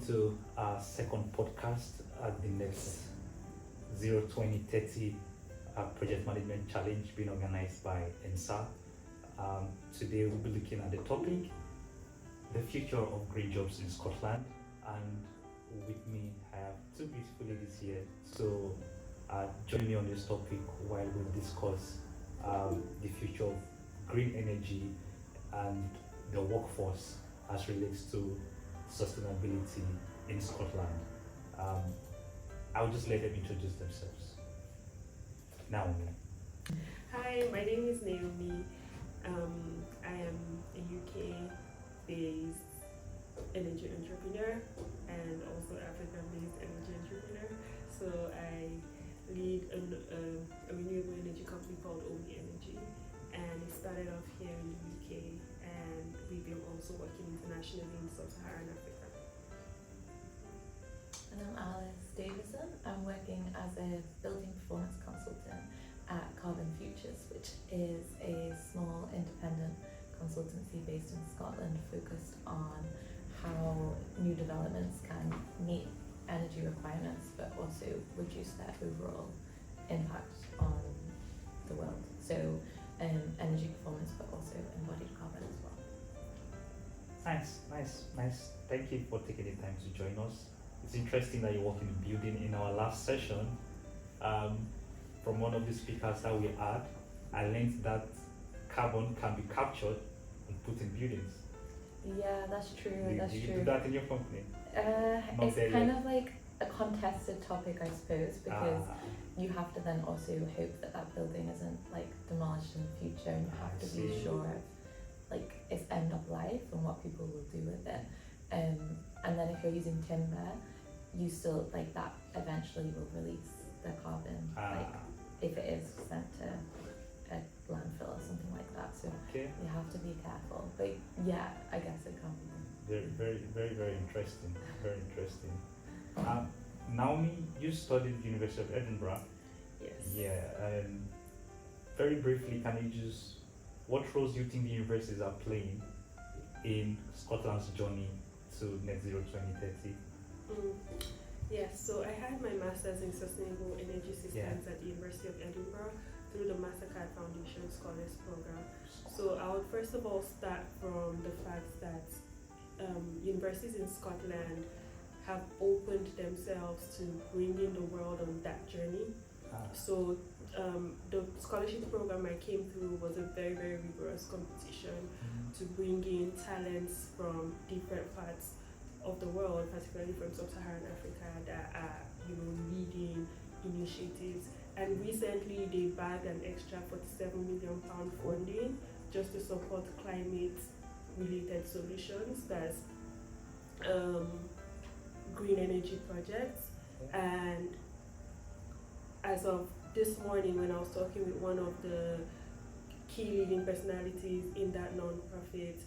to our second podcast at the next 2030 Project Management Challenge being organized by NSA. Today we'll be looking at the topic, the future of green jobs in Scotland, and with me I have two beautiful ladies here. So join me on this topic while we discuss the future of green energy and the workforce as relates to sustainability in Scotland. I'll just let them introduce themselves. Naomi. Hi, my name is Naomi. I am a UK-based energy entrepreneur and also African-based energy entrepreneur. So I lead a renewable energy company called Naomi Ekpoki, and it started off here in the UK, and we've been also working internationally in sub-Saharan Africa. And I'm Alice Davyson. I'm working as a building performance consultant at Carbon Futures, which is a small independent consultancy based in Scotland focused on how new developments can meet energy requirements but also reduce their overall impact on the world. So energy performance but also embodied carbon as well. Nice. Thank you for taking the time to join us. It's interesting that you work in a building. In our last session, from one of the speakers that we had, I learned that carbon can be captured and put in buildings. Yeah, that's true. Do you do that in your company? It's kind of like a contested topic, I suppose, because you have to then also hope that that building isn't like demolished in the future, and you have to be sure of like its end of life and what people will do with it. And then if you're using timber, you still like that eventually will release the carbon, like if it is sent to a landfill or something like that. So you have to be careful. But yeah, I guess it can be. Very interesting. Very interesting. Naomi, you studied at the University of Edinburgh. Yes. Yeah, and very briefly, can you just, what roles do you think the universities are playing in Scotland's journey to net zero 2030? Yes, so I had my master's in sustainable energy systems at the University of Edinburgh through the Mastercard Foundation Scholars Program. So I would first of all start from the fact that universities in Scotland have opened themselves to bringing the world on that journey. So the scholarship program I came through was a very rigorous competition to bring in talents from different parts of the world, particularly from sub-Saharan Africa, that are leading initiatives. And recently they bagged an extra £47 million funding just to support climate-related solutions, that's green energy projects. And as of this morning, when I was talking with one of the key leading personalities in that non-profit,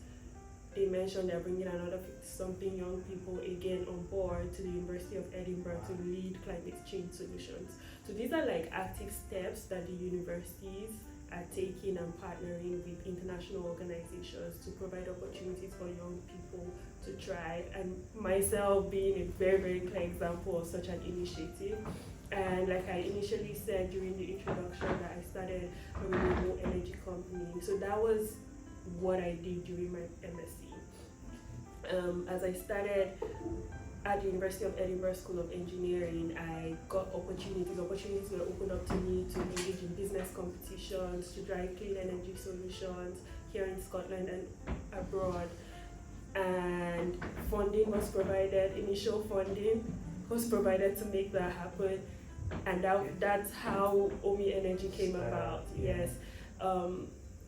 they mentioned they're bringing another 50-something young people again on board to the University of Edinburgh to lead climate change solutions. So these are like active steps that the universities are taking and partnering with international organizations to provide opportunities for young people to try, and myself being a very clear example of such an initiative. And like I initially said during the introduction, that I started a renewable energy company. So that was what I did during my MSc. As I started at the University of Edinburgh School of Engineering, I got opportunities. Opportunities were opened up to me to engage in business competitions, to drive clean energy solutions here in Scotland and abroad. And funding was provided, initial funding was provided to make that happen. And that's how Naomi Energy came about, yes.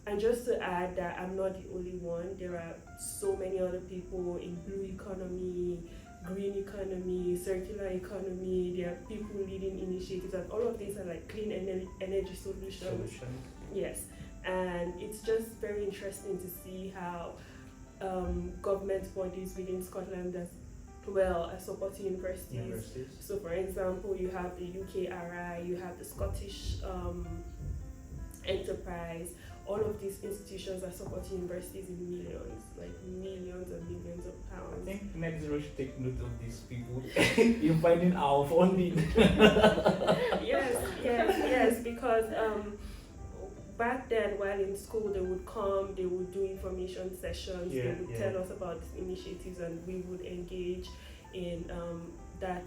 And just to add that I'm not the only one. There are so many other people in blue economy, green economy, circular economy. There are people leading initiatives, and all of these are like clean energy solutions. Yes, and it's just very interesting to see how government bodies within Scotland as well as supporting universities. So for example, you have the UKRI, you have the Scottish Enterprise. all of these institutions are supporting universities in millions, like millions and millions of I pounds. think Net Zero should take note of these people in finding our funding. Yes, because back then while in school they would come, they would do information sessions, they would tell us about initiatives, and we would engage in that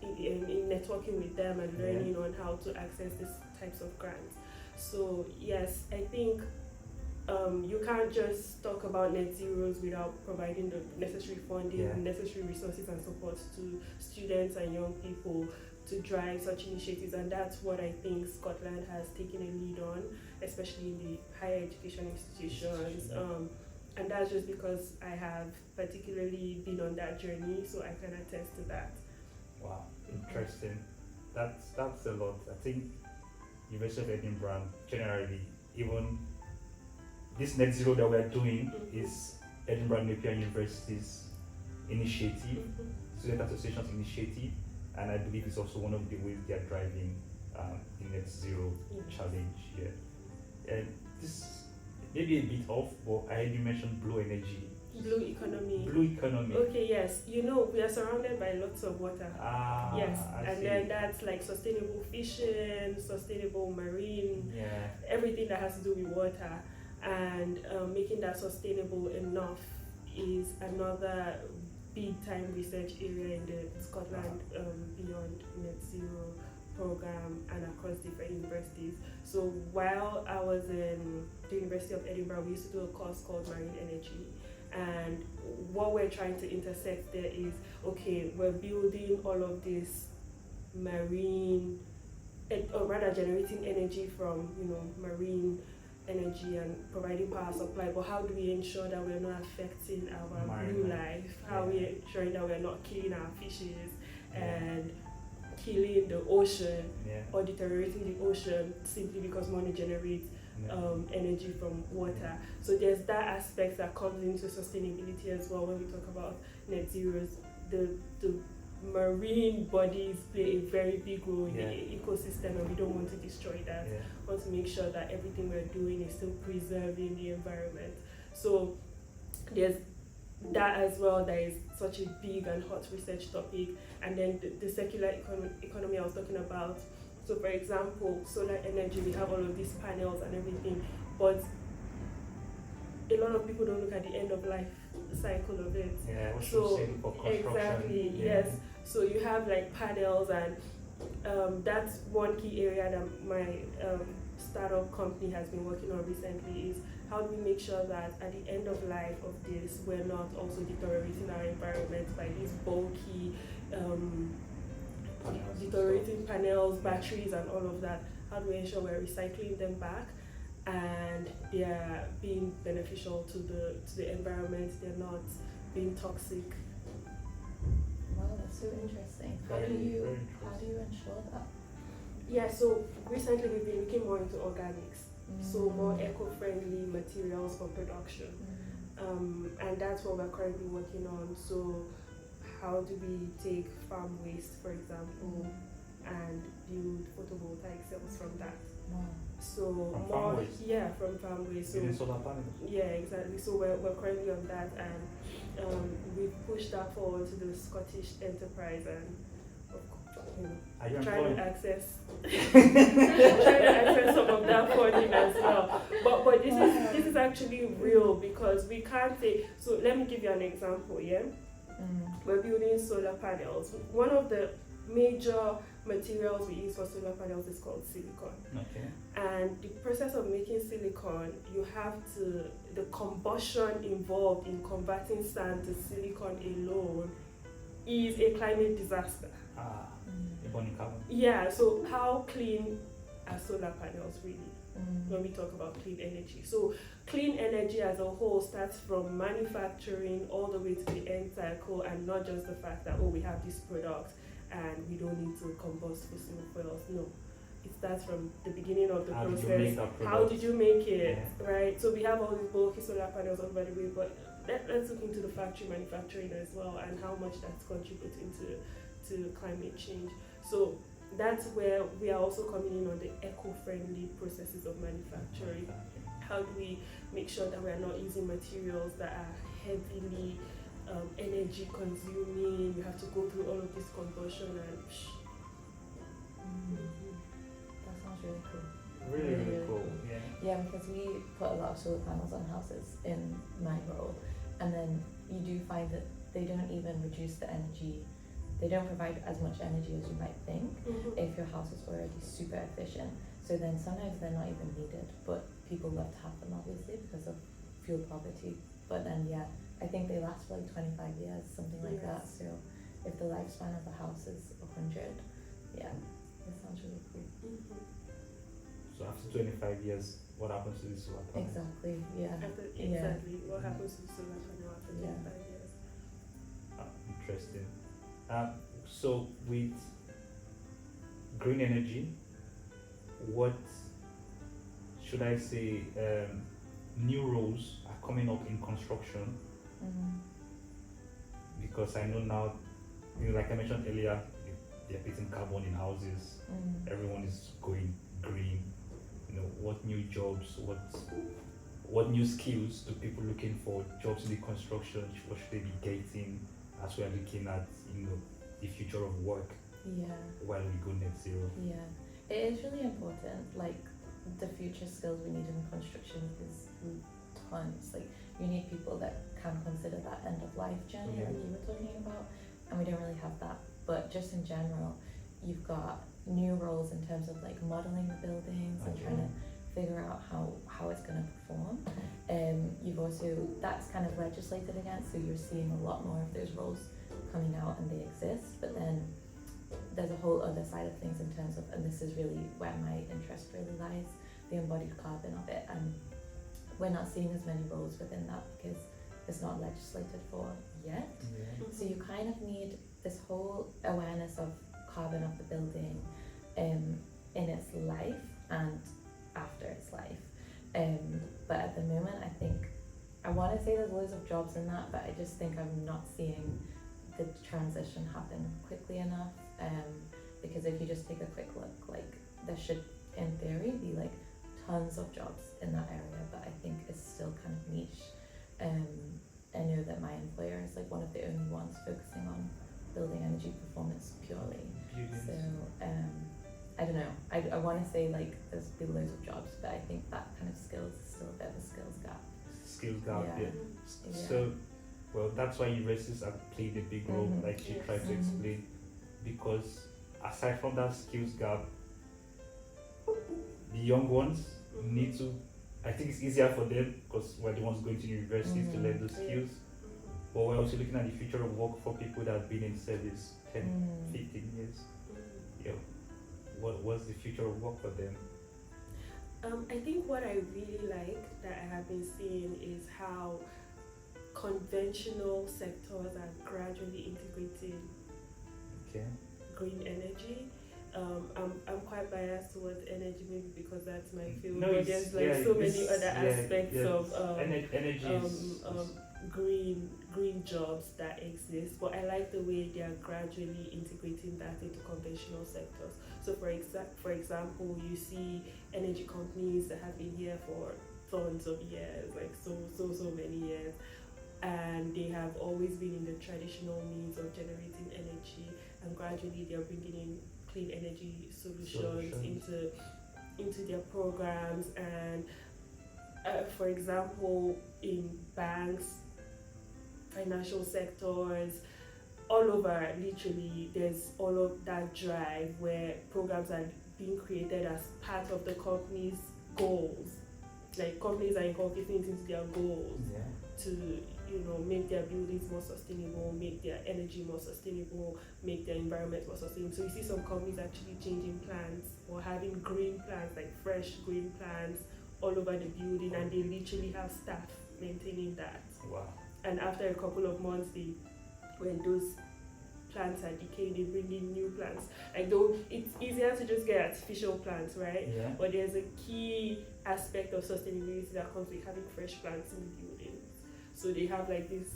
in networking with them and learning on how to access these types of grants. So yes, I think you can't just talk about net zeros without providing the necessary funding, necessary resources and support to students and young people to drive such initiatives, and that's what I think Scotland has taken a lead on, especially in the higher education institutions. And that's just because I have particularly been on that journey, so I can attest to that. Wow, interesting. That's a lot. I think University of Edinburgh generally, even this net zero that we're doing is Edinburgh Napier University's initiative, Student Association's initiative, and I believe it's also one of the ways they are driving the net zero challenge here. And this may be a bit off, but I heard you mentioned blue energy. Blue economy. Blue economy. Okay, yes. You know, we are surrounded by lots of water. Yes, and then that's like sustainable fishing, sustainable marine, everything that has to do with water. And making that sustainable enough is another big time research area in the Scotland Beyond Net Zero program and across different universities. So while I was in the University of Edinburgh, we used to do a course called Marine Energy. And what we're trying to intersect there is, okay, we're building all of this marine, or rather generating energy from, marine energy and providing power supply, but how do we ensure that we're not affecting our blue life? How are we ensuring that we're not killing our fishes and killing the ocean or deteriorating the ocean simply because money generates energy from water? So there's that aspect that comes into sustainability as well when we talk about net zeros. The marine bodies play a very big role in the ecosystem, and we don't want to destroy that. We want to make sure that everything we're doing is still preserving the environment. So there's that as well, that is such a big and hot research topic. And then the circular economy I was talking about. So for example, solar energy, we have all of these panels and everything, but a lot of people don't look at the end of life cycle of it. So exactly, yes. So you have like panels, and that's one key area that my startup company has been working on recently, is how do we make sure that at the end of life of this, we're not also deteriorating our environment by these bulky deteriorating panels, batteries and all of that. How do we ensure we're recycling them back and they're being beneficial to the environment, they're not being toxic? Wow, that's so interesting. How do you ensure that? Yeah, so recently we've been looking more into organics, so more eco-friendly materials for production. And that's what we're currently working on. So how do we take farm waste, for example, and build photovoltaic cells from that? Wow. So from more, farm waste? yeah, from farm waste. So solar panels? Yeah, exactly. So we're currently on that, and we've pushed that forward to the Scottish enterprise, and trying to access some of that funding as well. But this is actually real, because we can't say. So let me give you an example. We're building solar panels. One of the major materials we use for solar panels is called silicon. And the process of making silicon, the combustion involved in converting sand to silicon alone is a climate disaster. Yeah, so how clean are solar panels really when we talk about clean energy? So clean energy as a whole starts from manufacturing all the way to the end cycle, and not just the fact that, we have this product and we don't need to combust fossil fuels. No, it starts from the beginning of the process. How did you make it, right? So we have all these bulky solar panels over the way, but let's look into the factory manufacturing as well, and how much that's contributing to climate change. So that's where we are also coming in on the eco-friendly processes of manufacturing. How do we make sure that we are not using materials that are heavily energy consuming? You have to go through all of this combustion and That sounds really cool. Really cool. Yeah. Yeah, because we put a lot of solar panels on houses in my role, and then you do find that they don't even reduce the energy. They don't provide as much energy as you might think if your house is already super efficient. So then sometimes they're not even needed, but people love to have them obviously because of fuel poverty. But then I think they last for like 25 years, something like that. So if the lifespan of the house is 100, it sounds really cool. So after 25 years, what happens to the solar panel? Exactly, Exactly. What happens to the solar panel after 25 years? Interesting. So with green energy, what should I say? New roles are coming up in construction because I know now, like I mentioned earlier, they're putting carbon in houses. Everyone is going green. What new jobs? What new skills do people looking for jobs in the construction? What should they be getting as we are looking at the future of work while we go net zero? It is really important. Like the future skills we need in construction is tons. Like you need people that can consider that end of life journey like you were talking about, and we don't really have that. But just in general, you've got new roles in terms of like modeling the buildings and trying to figure out how it's going to perform. You've also, that's kind of legislated against, so you're seeing a lot more of those roles coming out and they exist. But then there's a whole other side of things in terms of, and this is really where my interest really lies, the embodied carbon of it. And we're not seeing as many roles within that because it's not legislated for yet. So you kind of need this whole awareness of carbon of the building in its life and after its life. But at the moment, I think, I want to say there's loads of jobs in that, but I just think I'm not seeing the transition happen quickly enough. Because if you just take a quick look, like there should, in theory, be like tons of jobs in that area, but I think it's still kind of niche. I know that my employer is like one of the only ones focusing on building energy performance purely. So I don't know. I want to say like there's been loads of jobs, but I think that kind of skills is still a bit of a skills gap. Skills gap, So, well, that's why universities have played a big role, like she tried to explain, because aside from that skills gap, the young ones need to. I think it's easier for them because we're the ones going to universities to learn those skills. But we're also looking at the future of work for people that have been in service 10, 15 years. What's the future of work for them? I think what I really like that I have been seeing is how conventional sectors are gradually integrating green energy. I'm quite biased towards energy, maybe because that's my field. No, but there's like so many other aspects of energy green jobs that exist. But I like the way they are gradually integrating that into conventional sectors. So for example, you see energy companies that have been here for tons of years, like so many years, and they have always been in the traditional means of generating energy, and gradually they're bringing in clean energy solutions into their programs. And for example, in banks, financial sectors, all over, literally, there's all of that drive where programs are being created as part of the company's goals. Like companies are incorporating it into their goals to make their buildings more sustainable, make their energy more sustainable, make their environment more sustainable. So you see some companies actually changing plants or having green plants, like fresh green plants all over the building, and they literally have staff maintaining that. Wow. And after a couple of months, when those plants are decaying, they bring in new plants. Like though it's easier to just get artificial plants, right? Yeah. But there's a key aspect of sustainability that comes with having fresh plants in the building. So they have like these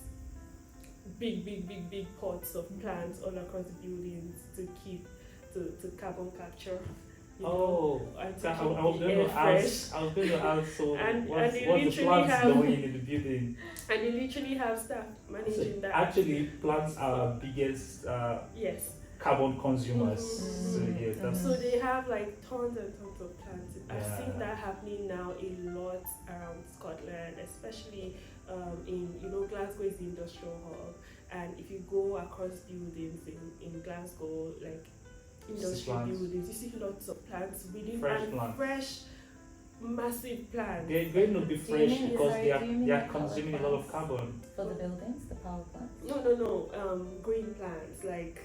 big pots of plants all across the buildings to keep to carbon capture. And to I keep was the going air to fresh. ask. I was going to ask. So, And what's they the literally plants have- doing in the building? And you literally have staff So managing that. actually, plants are our biggest Yes. carbon consumers. Mhm. So yeah, that's So they have like tons and tons of plants. I've Yeah. seen that happening now a lot around Scotland, especially in Glasgow is the industrial hub, and if you go across buildings in Glasgow, like industry plants. buildings, you see lots of plants within Fresh and plants. fresh, massive plants. they're going to be Do you fresh mean- because sorry, they do you mean are the power consuming a lot of plants? carbon. For the buildings, the power plants. No, green plants like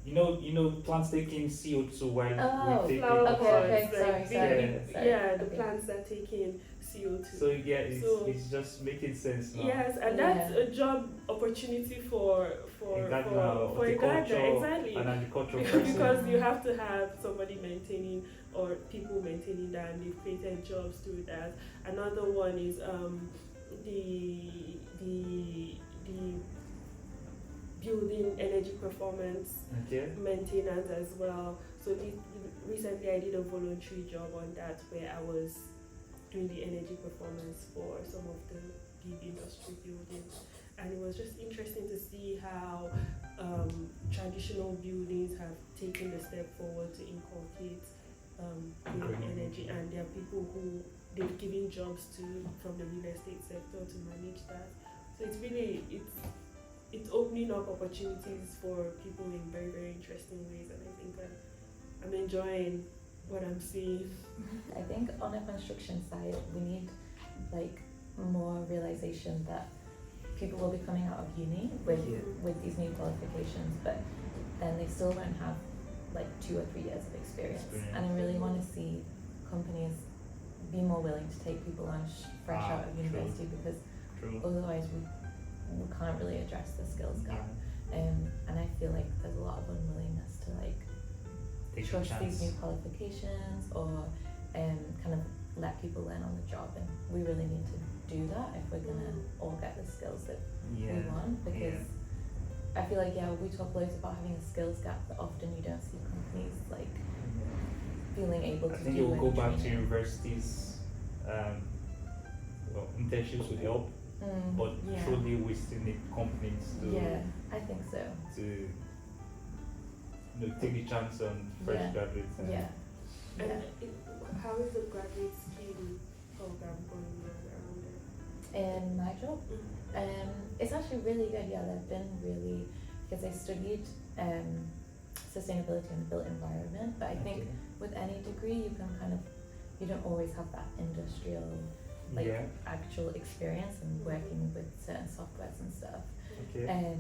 You know, plants taking CO2 while Oh, we take flower it. Okay, pots, okay, like sorry, big- sorry. yeah, the Okay. plants that take in CO2. So yeah, So- it's just making sense now. Yes, and Yeah. that's a job opportunity for A gardener, for a gardener, horticulture, exactly. an agricultural person. Because you have to have somebody maintaining or people maintaining that, and they've created jobs through that. Another one is the building energy performance Okay. maintenance as well. So recently I did a voluntary job on that where I was doing the energy performance for some of the big industry buildings, and it was just interesting to see how traditional buildings have taken the step forward to inculcate green Green energy, and there are people who they've given jobs to from the real estate sector to manage that. So it's really it's opening up opportunities for people in very, very interesting ways, and I think I'm enjoying what I'm seeing. I think on a construction side, we need like more realization that people will be coming out of uni with these new qualifications, but then they still won't have like 2 or 3 years of experience. And I really want to see companies be more willing to take people on fresh out of True. university, because True. otherwise we can't really address the skills gap. And I feel like there's a lot of unwillingness to like Take a trust these chance. new qualifications, or kind of let people learn on the job, and we really need to do that if we're gonna all get the skills that Yeah. we want, because I feel like we talk loads about having a skills gap, but often you don't see companies like feeling able to I think do it will go any back to training. universities. Internships would help, but yeah. truly we still need companies Yeah, I think so. to take the chance on fresh Yeah. graduates. And Yeah. And Yeah. how is the graduate scheme program going around there? In my job, it's actually really good. Yeah, they've been really, because I studied sustainability in the built environment, but I think Okay. with any degree you don't always have that industrial like Yeah. actual experience and working with certain softwares and stuff. Okay.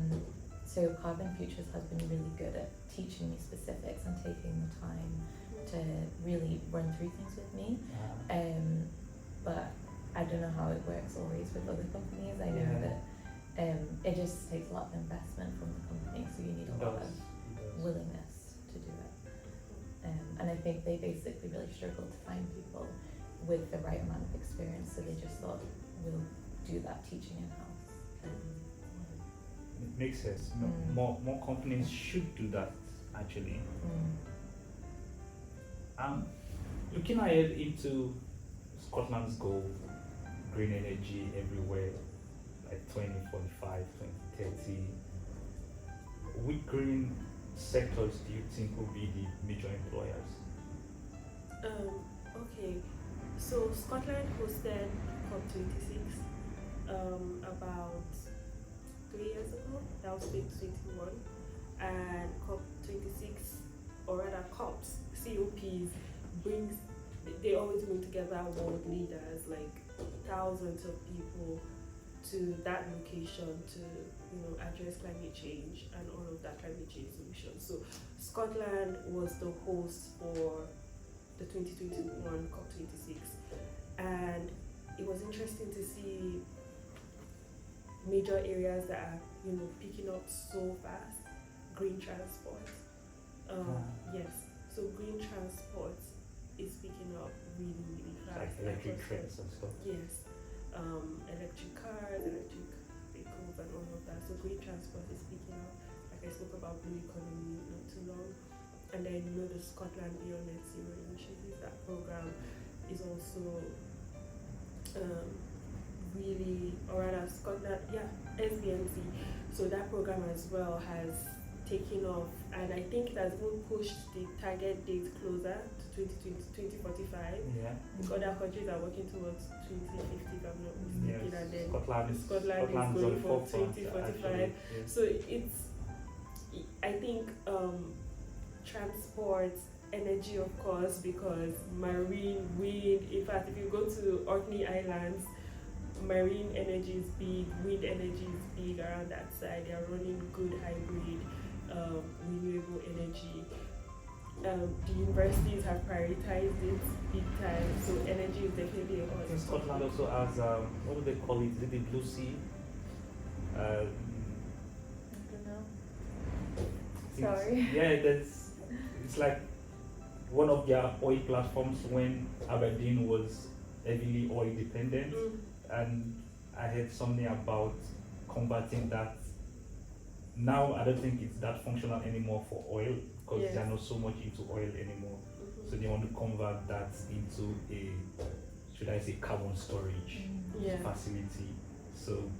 So Carbon Futures has been really good at teaching me specifics and taking the time to really run through things with me. But I don't know how it works always with other companies. I know Yeah. that it just takes a lot of investment from the company, so you need a lot of willingness to do it. And I think they basically really struggle to find people with the right amount of experience, so they just thought we'll do that teaching in-house. It makes sense. Mm. More companies should do that actually. Looking ahead into Scotland's goal, green energy everywhere, like 2045, 2030, which green sectors do you think will be the major employers? Okay, so Scotland hosted COP26 about 3 years ago. That was 2021, and COP26, or rather COPs, they always bring together world leaders, like thousands of people, to that location to address climate change and all of that climate change solutions. So Scotland was the host for the 2021 COP26, and it was interesting to see major areas that are picking up so fast. Green transport, yes. So green transport is picking up really, really fast. Like electric across trains and stuff. Yes, electric cars, electric vehicles, and all of that. So green transport is picking up. Like I spoke about blue economy not too long and then the Scotland Beyond Net Zero initiative. That program is also really, or rather Scotland, SBNC. So that program as well has taken off, and I think it has even pushed the target date closer to 2045. Yeah. Other countries are working towards 2050, if I'm not mistaken, and then Scotland is going on for the forefront, 2045. actually. So I think transport, energy, of course, because marine, wind. In fact, if you go to Orkney Islands, marine energy is big, wind energy is big around that side. They are running good hybrid renewable energy. The universities have prioritized it big time, so energy is definitely a I think Scotland also has, what do they call it? Is it the Blue Sea? I don't know. It's- Sorry. Yeah, it's like one of their oil platforms when Aberdeen was heavily oil dependent, and I heard something about converting that. Now I don't think it's that functional anymore for oil because Yes. they're not so much into oil anymore. So they want to convert that into a, should I say, carbon storage Yeah. facility. So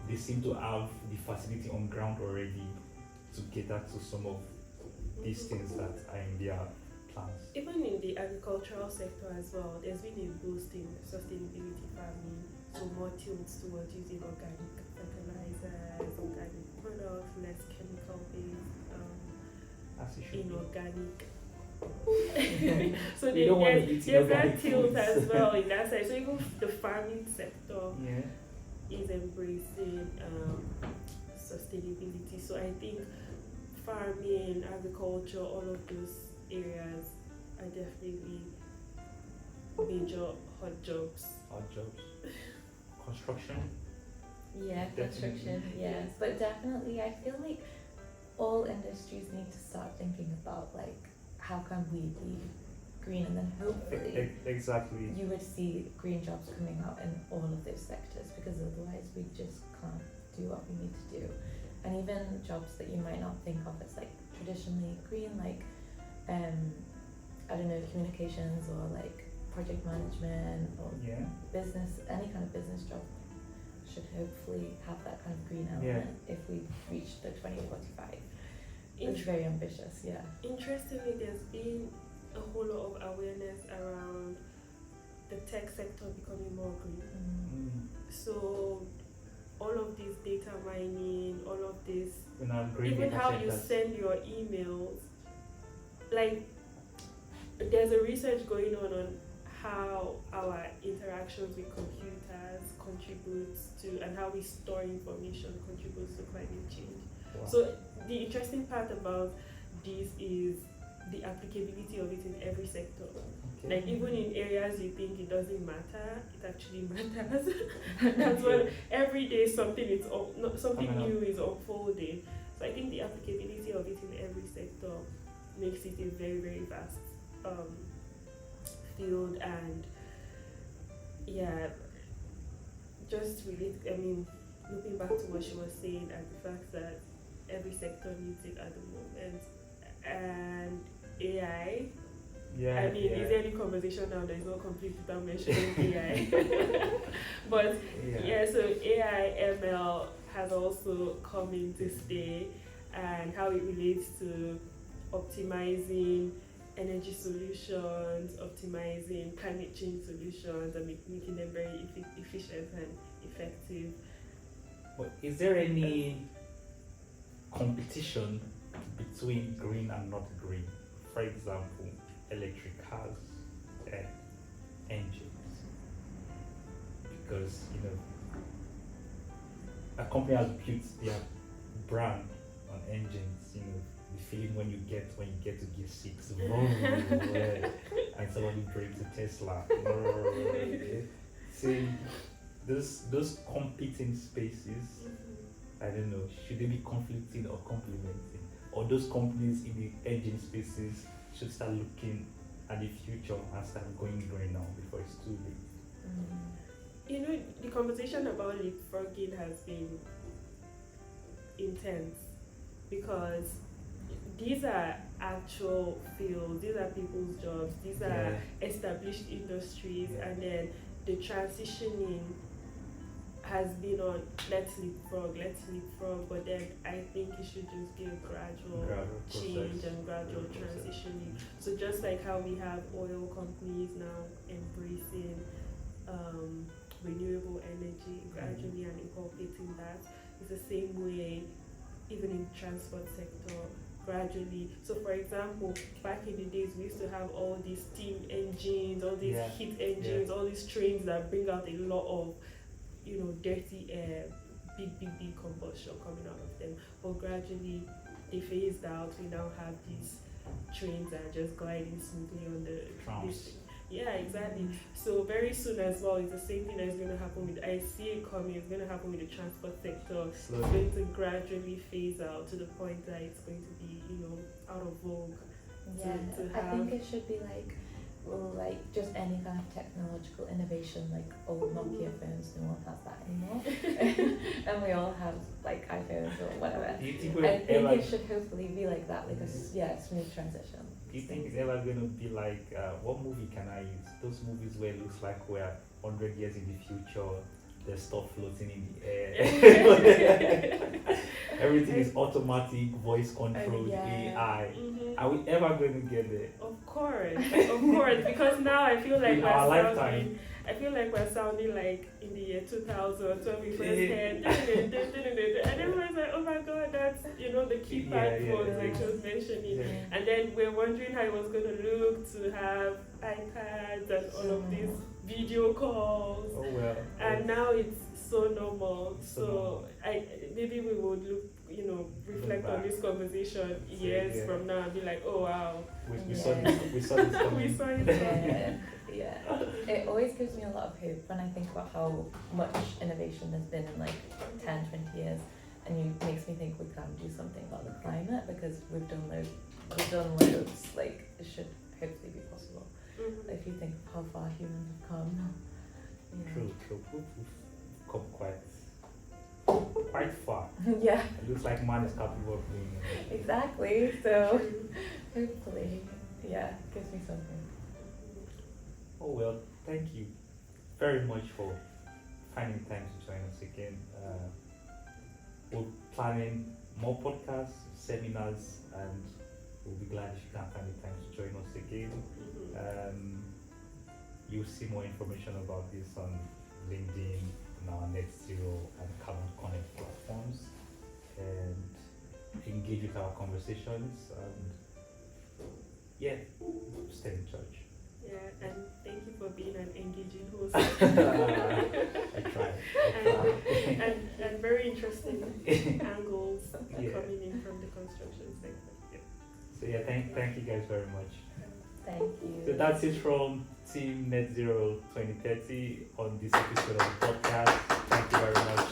they seem to have the facility on ground already to cater to some of these things that are in their plans. Even in the agricultural sector as well, there's been a boost in sustainability farming, so more tilts towards using organic fertilizers, organic products, less chemical based, As it should be. inorganic. So You don't want to eat there's inorganic that tilt foods. as well in that side. So even the farming sector Yeah. is embracing sustainability. So I think farming, agriculture, all of those areas are definitely major hot jobs. Odd jobs. Construction. Yeah, construction, yes. But definitely, I feel like all industries need to start thinking about, like, how can we be green, and then hopefully Exactly. you would see green jobs coming out in all of those sectors, because otherwise we just can't do what we need to do. And even jobs that you might not think of as like traditionally green, like I don't know, communications or like project management or Yeah. business, any kind of business job should hopefully have that kind of green element if we reach the 2045. It's very ambitious, yeah. Interestingly, there's been a whole lot of awareness around the tech sector becoming more green. So all of this data mining, all of this, even how you send your emails, like there's a research going on how our interactions with computers contributes to, and how we store information contributes to climate change. Wow. So the interesting part about this is the applicability of it in every sector. Okay. Like even in areas you think it doesn't matter, it actually matters. That's what every day something new is unfolding. So I think the applicability of it in every sector makes it a very, very vast field. And yeah, just really, looking back to what she was saying and the fact that every sector needs it at the moment, and AI. Is there any conversation now that is not complete without mentioning AI? But so AI, ML has also come in to stay, and how it relates to optimizing energy solutions, optimizing climate change solutions, and making them very efficient and effective. But is there any competition between green and not green? For example, electric cars and engines. Because, a company has built their brand on engines, the feeling when you get to gear 6, and somebody breaks a Tesla. See, those competing spaces, I don't know, should they be conflicting or complementing? Or those companies in the engine spaces should start looking at the future and start going green now before it's too late? The conversation about leapfrogging has been intense, because these are actual fields, these are people's jobs, these are established industries, and then the transitioning has been on let's leapfrog, but then I think it should just be a gradual change process. and gradual transitioning. So just like how we have oil companies now embracing renewable energy gradually and incorporating that, it's the same way even in transport sector gradually. So for example, back in the days we used to have all these steam engines, all these heat engines, all these trains that bring out a lot of dirty air, big combustion coming out of them. But gradually they phased out. We now have these trains that are just gliding smoothly on the Trams. yeah, exactly. So very soon as well, it's the same thing that's going to happen with. I see it coming. It's going to happen with the transport sector. Slowly. It's going to gradually phase out to the point that it's going to be, out of vogue. Yeah, to I have. think it should be like just any kind of technological innovation, like old Nokia phones. No one has that anymore, and we all have like iPhones or whatever. Do you think I think it should hopefully be like that, like a smooth transition. Do you think it's ever going to be like, what movie can I use? Those movies where it looks like we're 100 years in the future, there's stuff floating in the air. Everything is automatic, voice controlled, AI. Are we ever going to get there? Of course, because now I feel like In our lifetime. we're sounding like in the year 2000 when we first heard and everyone's like, oh my god, that's the keypad phones like she was mentioning. And then we're wondering how it was going to look to have iPads and all of these video calls. Oh well. And now it's so normal. So maybe we would reflect on this conversation years from now and be like, oh wow, we saw this. We saw this coming. we saw it. Yeah. It always gives me a lot of hope when I think about how much innovation there's been in like 10, 20 years, and it makes me think we can do something about the climate because we've done loads. Like it should hopefully be possible. If you think of how far humans have come. True. We've come quite far. Yeah. It looks like man is capable of doing it. Exactly. So hopefully, it gives me something. Oh well, thank you very much for finding time to join us again. We're planning more podcasts, seminars, and we'll be glad if you can find the time to join us again. You'll see more information about this on LinkedIn, on our Net Zero and Carbon Connect platforms, and engage with our conversations, and stay in touch. Yeah, and thank you for being an engaging host. I tried. and very interesting angles coming in from the construction sector. So thank you guys very much. Thank you. So that's it from Team Net Zero 2030 on this episode of the podcast. Thank you very much.